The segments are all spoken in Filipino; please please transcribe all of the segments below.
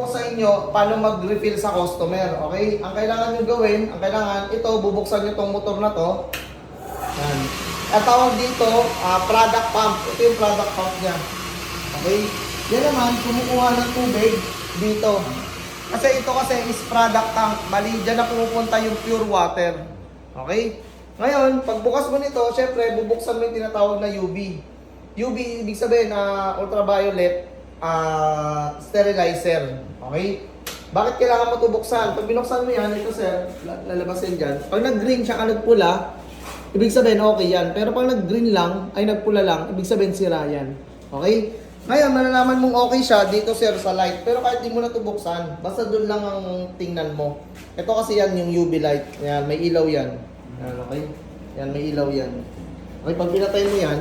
sa inyo paano mag-refill sa customer, okay? Ang kailangan nyo gawin, ito, bubuksan nyo tong motor na to. Yan. Ang tawag dito, product pump. Ito yung product pump niya. Okay? Yan naman, kumukuha ng tubig dito. Kasi ito is product tank. Mali, dyan na pumupunta yung pure water. Okay? Ngayon, pagbukas mo nito, syempre, bubuksan mo yung tinatawag na UV. UV, ibig sabihin na ultraviolet sterilizer. Okay? Bakit kailangan mo ito buksan? Pag binuksan mo yan, ito sir, lalabasin dyan. Pag nag-green siya ka nagpula, ibig sabihin okay yan. Pero pag nag-green lang, ay nagpula lang, ibig sabihin sira yan. Okay? Ngayon, malalaman mong okay siya dito sir sa light. Pero kahit di mo na ito buksan, basta doon lang ang tingnan mo. Ito kasi yan yung UV light. Yan, may ilaw yan. Yan, okay? Yan, may ilaw yan. Okay, pag pinatay mo yan,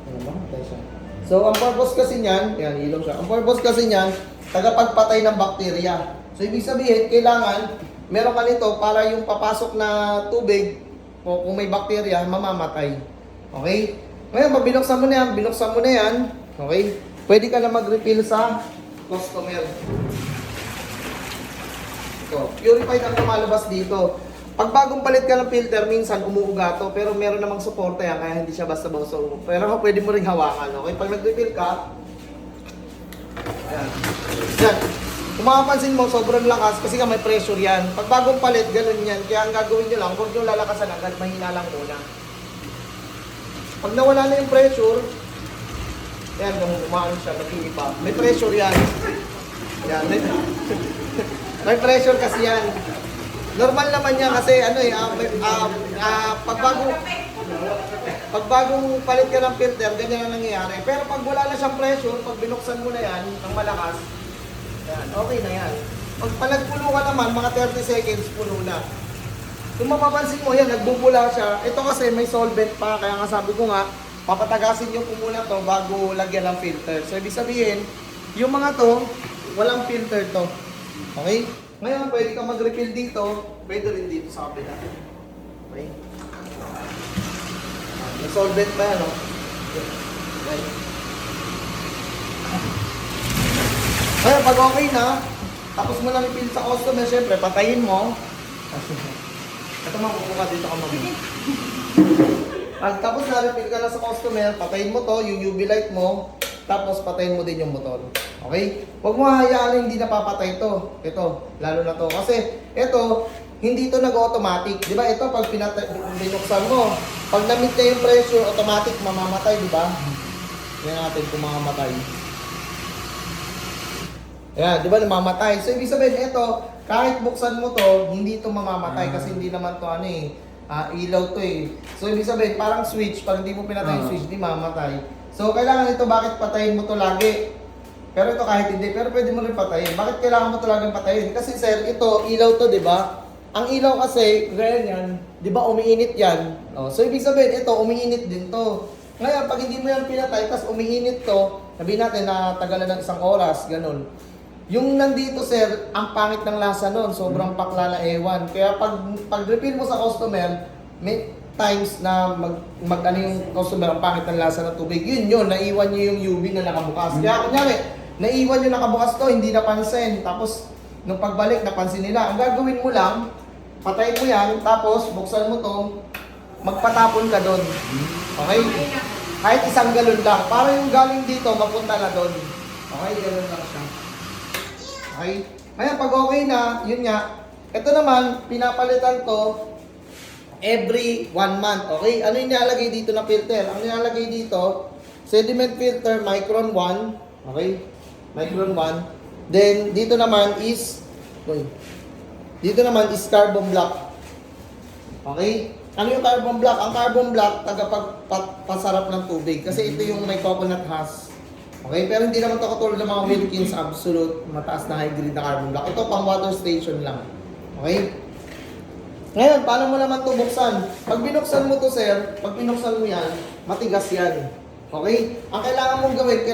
ano ba? Patay siya. So, ang purpose kasi niyan, yan, ilaw siya. Ang purpose kasi niyan, tagapagpatay ng bakterya. So, ibig sabihin, kailangan, meron ka nito para yung papasok na tubig, o kung may bakterya, mamamatay. Okay? Ngayon, pag binuksan mo na yan, okay? Pwede ka na mag-refill sa customer. Ito, purified ang lumalabas dito. Pag bagong palit ka ng filter, minsan umuuga to, pero meron namang suporta yan, kaya hindi siya basta-basta. Pero pwede mo ring hawakan, okay? Pag nag-refill ka, yan. Yan. Kung makapansin mo, sobrang lakas kasi may pressure yan. Pag bagong palit, ganun yan. Kaya ang gagawin nyo lang, huwag nyo lalakasan agad, mahina lang muna. Pag nawala na yung pressure, yan, kung umaano siya, nag-iipa. May pressure yan. Yan, may pressure kasi yan. Normal naman yan kasi pag bagong palit ka ng filter, ganyan ang nangyayari. Pero pag wala na siyang pressure, pag binuksan mo na yan ng malakas, yan, okay na yan. Pag palagpulo ka naman, mga 30 seconds, pulo na. Kung mapapansin mo yan, nagbubula siya. Ito kasi may solvent pa, kaya nga sabi ko nga, papatagasin nyo po muna to bago lagyan ng filter. So, ibig sabihin, yung mga to, walang filter to. Okay? Ngayon, pwede ka mag-refill dito, pwede rin dito sa kabila. Okay? May solvent pa yan, no? Okay. Ngayon, pag okay na, tapos mo na refill sa customer, syempre, patayin mo. Ito makukuha ka dito ka mag-refill. Pag tapos na refill ka na sa customer, patayin mo to, yung UV light mo, tapos patayin mo din yung motor. Okay? Huwag mo hayaan na hindi napapatay ito. Ito, lalo na to. Kasi ito, hindi ito nag-automatic. Di ba? Ito, pag binuksan mo, pag na-meet na yung pressure, automatic mamamatay, di ba? Yan natin kung mamamatay. Ayan, di ba? Namamatay. So, ibig sabihin, ito, kahit buksan mo to, hindi ito mamamatay kasi hindi naman to ilaw to eh. So, ibig sabihin, parang switch. Pag hindi mo pinatay yung switch, di mamamatay. So, kailangan ito, bakit patayin mo to lagi? Pero ito kahit hindi, pero pwede mo rin patayin. Bakit kailangan mo to laging patayin? Kasi sir, ito, ilaw to, di ba? Ang ilaw kasi, gaya yan, di ba umiinit yan? Oh, so, ibig sabihin, ito, umiinit din to. Ngayon, pag hindi mo yan pinatay, tapos umiinit to, sabihin natin na tagalan ng 1 oras, ganun. Yung nandito sir, ang pangit ng lasa nun, sobrang pakla na ewan. Kaya pag refill mo sa customer, may times na ano yung customer, ang pangit ng lasa ng tubig. Yun, naiwan nyo yung UV na nakabukas. Kaya kunyari, naiwan yung nakabukas to, hindi napansin. Tapos, nung pagbalik, napansin nila. Ang gagawin mo lang, patayin mo yan, tapos buksan mo to, magpatapon ka doon. Okay? Kahit 1 galon lang. Para yung galing dito, mapunta na doon. Okay, galon lang siya. Okay? Kaya pag okay na, yun nga, ito naman, pinapalitan to every 1 month. Okay? Ano yung nilalagay dito na filter? Ang nilalagay dito, sediment filter, micron 1. Okay? Micron 1. Then, dito naman is carbon black. Okay? Ano yung carbon black? Ang carbon black, tagapagpasarap ng tubig. Kasi ito yung may coconut husk. Okay, pero hindi naman ito katulad ng mga Wilkins Absolute, mataas na high grade na carbon black. Ito pang water station lang. Okay? Ngayon, paano mo naman ito buksan? Pag binuksan mo ito, sir, pag binuksan mo yan, matigas yan. Okay? Ang kailangan mong gawin,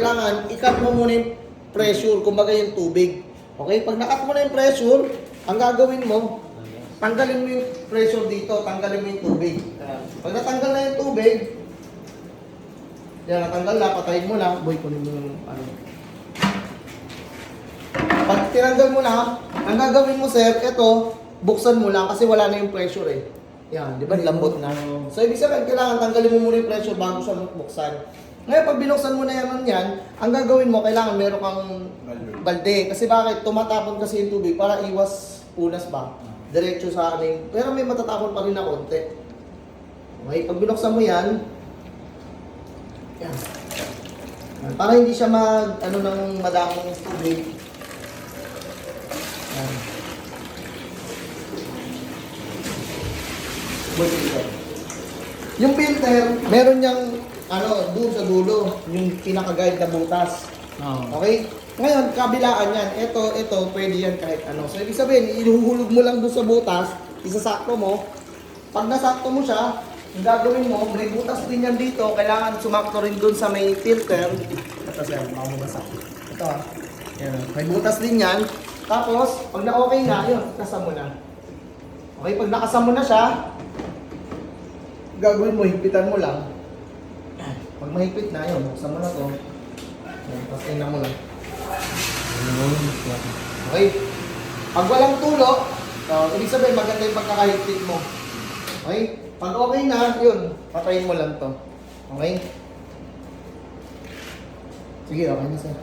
i-cut mo muna yung pressure, kumbaga yung tubig. Okay? Pag na-cut mo na yung pressure, ang gagawin mo, tanggalin mo yung pressure dito, tanggalin mo yung tubig. Pag natanggal na yung tubig, yan, natanggal na, patayin mo na. Boy, kunin mo yung ano. Pag tinanggal mo na, ang gagawin mo sir, ito, buksan mo lang kasi wala na yung pressure eh. Yan, di ba? Lambot na. So, ibig sabihin, kailangan tanggalin mo muna yung pressure bago siya buksan. Ngayon, pag binuksan mo na yan, ang gagawin mo, kailangan meron kang balde. Kasi bakit? Tumatapon kasi yung tubig para iwas unas ba? Diretso sa amin. Pero may matatapon pa rin na konti. Okay, pag binuksan mo yan, yan. Para hindi siya ng madaming tubig. Yan. Yung filter, meron niyang doon sa dulo, yung pinaka-guide na butas. Okay? Ngayon, kabilaan yan. Ito, pwede yan kahit ano. So, ibig sabihin, ihuhulog mo lang doon sa butas, isasakto mo. Pag nasakto mo siya, ang gagawin mo, may butas din yan dito. Kailangan sumakto rin doon sa may filter. Ito sir, makamugasak. Ito yan. May butas din yan. Tapos, pag na-okay na, yun, kasam mo na. Okay, pag nakasam mo na siya, gagawin mo, higpitan mo lang. Pag mahigpit na, yun, buksan mo na to. Tapos tingnan mo lang. Okay. Pag walang tulo, ibig sabihin maganda yung pagkakahigpit mo. Okay? Pag okay na, yun, patayin mo lang to. Okay? Sige, okay na sir.